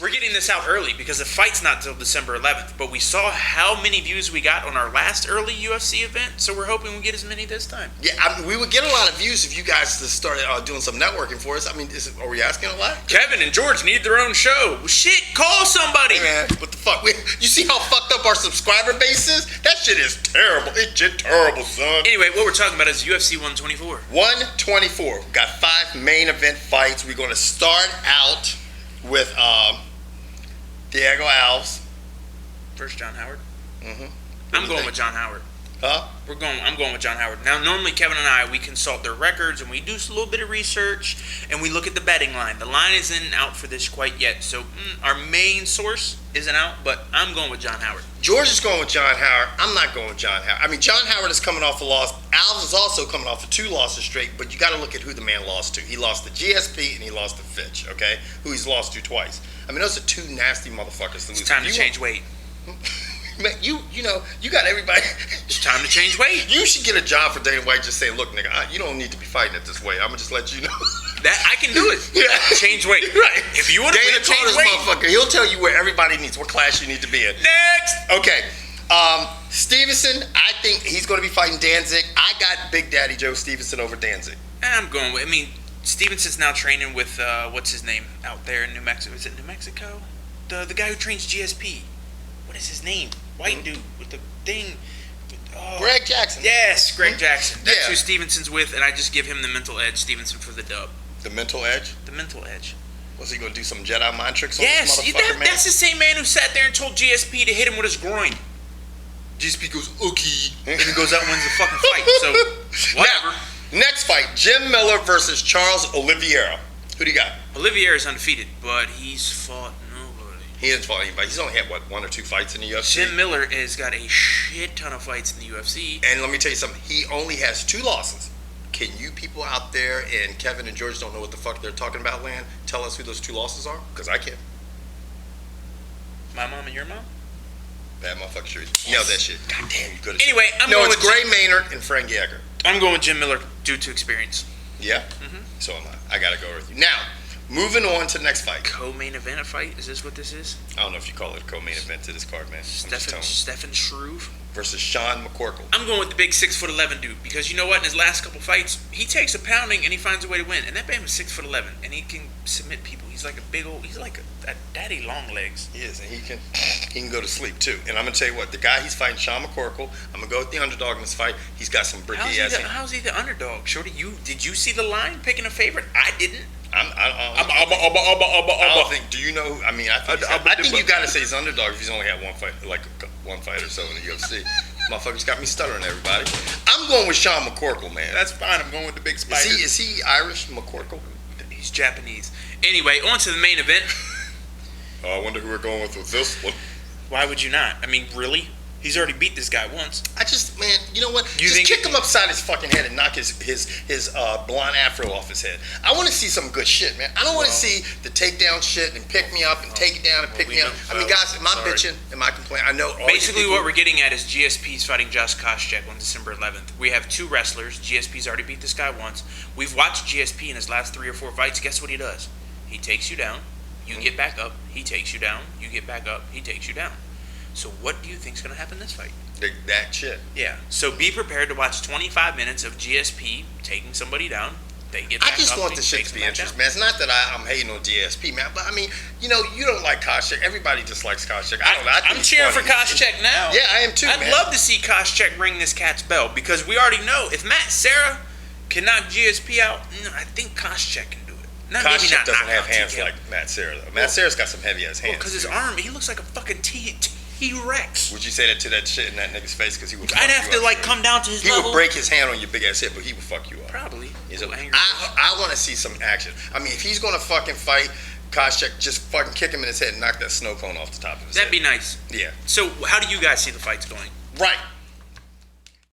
we're getting this out early because the fight's not till December 11th. But we saw how many views we got on our last early UFC event, so we're hoping we get as many this time. Yeah, I mean, we would get a lot of views if you guys started doing some networking for us. I mean, are we asking a lot? Kevin and George need their own show. Well, shit, call somebody. Hey man, what the fuck? You see how fucked up our subscriber base is? That shit is terrible. It's shit terrible, son. Anyway, what we're talking about is UFC 124. 124. We got 5 main event fights. We're going to start out with Diego Alves versus John Howard. Mm-hmm. I'm going with John Howard. Huh? I'm going with John Howard. Now, normally Kevin and I, we consult their records and we do a little bit of research and we look at the betting line. The line isn't out for this quite yet, so our main source isn't out, but I'm going with John Howard. George is going with John Howard. I'm not going with John Howard. I mean, John Howard is coming off a loss. Alves is also coming off of 2 losses straight, but you got to look at who the man lost to. He lost to GSP and he lost to Fitch, okay? Who he's lost to twice. I mean, those are 2 nasty motherfuckers to lose. It's time to change weight. Man, you know, you got everybody. It's time to change weight. You should get a job for Dana White just saying, look, nigga, you don't need to be fighting it this way. I'm going to just let you know. That I can do it. Yeah. Change weight. Right. If you want to Dana change this weight. motherfucker. He'll tell you where everybody needs, what class you need to be in. Next. Okay. Stevenson, I think he's going to be fighting Danzig. I got Big Daddy Joe Stevenson over Danzig. I'm going with, Stevenson's now training with, what's his name out there in New Mexico? Is it New Mexico? The guy who trains GSP. What is his name? White dude with the thing. Oh. Greg Jackson. Yes, Greg Jackson. That's Yeah. who Stevenson's with, and I just give him the mental edge, Stevenson, for the dub. The mental edge? The mental edge. Was he going to do some Jedi mind tricks on Yes, this motherfucker, man? that's the same man who sat there and told GSP to hit him with his groin. GSP goes, okay, and he goes out and wins the fucking fight. So, whatever. Now, next fight, Jim Miller versus Charles Oliveira. Who do you got? Oliveira is undefeated, but he's fought nobody. He hasn't fought anybody. He's only had, 1 or 2 fights in the UFC? Jim Miller has got a shit ton of fights in the UFC. And let me tell you something. He only has 2 losses. Can you people out there, and Kevin and George don't know what the fuck they're talking about, Land, tell us who those 2 losses are? Because I can't. My mom and your mom? Bad motherfucker sure. You know that shit. God damn, you good at Anyway, shit. I'm No, going it's with Gray Maynard and Frank Yeager. I'm going with Jim Miller due to experience. Yeah? Mm-hmm. So am I. I got to go with you. Now, moving on to the next fight. Co-main event fight? Is this what this is? I don't know if you call it a co-main event to this card, man. Stefan Struve versus Sean McCorkle. I'm going with the big 6'11" dude because you know what? In his last couple fights, he takes a pounding and he finds a way to win. And that man was 6'11", and he can submit people. He's like a big old. He's like a daddy long legs. He is, and he can go to sleep too. And I'm gonna tell you what, the guy he's fighting, Sean McCorkle. I'm gonna go with the underdog in this fight. He's got some bricky ass. How's he the underdog, Shorty? Did you see the line picking a favorite? I didn't. I don't think. Do you know? I mean, I think you gotta say he's underdog if he's only had one fight, like 1 fight or so in the UFC. Motherfuckers got me stuttering, everybody. I'm going with Sean McCorkle, man. That's fine. I'm going with the big spider. Is he Irish, McCorkle? He's Japanese. Anyway, on to the main event. I wonder who we're going with this one. Why would you not? I mean, really? He's already beat this guy once. Man, you know what? Just kick him upside his fucking head and knock his blonde afro off his head. I want to see some good shit, man. I don't want to see the takedown shit and pick me up and take it down and pick me up. I mean, guys, am I bitching? Am I complaining? I know. Basically, what we're getting at is GSP's fighting Josh Koscheck on December 11th. We have 2 wrestlers. GSP's already beat this guy once. We've watched GSP in his last 3 or 4 fights. Guess what he does? He takes you down. You get back up. He takes you down. You get back up. He takes you down. So what do you think's going to happen this fight? That shit. Yeah. So be prepared to watch 25 minutes of GSP taking somebody down. They get back I just up, want the shit to be interesting, man. It's not that I'm hating on GSP, man. But I mean, you know, you don't like Koscheck. Everybody dislikes Koscheck. I don't know. I'm cheering for Koscheck now. Yeah, I am too, I'd man. love to see Koscheck ring this cat's bell because we already know if Matt Serra can knock GSP out, I think Koscheck can do it. Koscheck doesn't have hands like Matt Serra, though. Matt Serra's got some heavy ass hands. Because his arm, he looks like a fucking T-Rex. Would you say that to that shit in that nigga's face? Because he would. I'd have to come down to his level. He would break his hand on your big ass head, but he would fuck you up. Probably. I want to see some action. I mean, if he's gonna fucking fight Koscheck, just fucking kick him in his head and knock that snow cone off the top of his head. That'd be nice. Yeah. So how do you guys see the fights going? Right.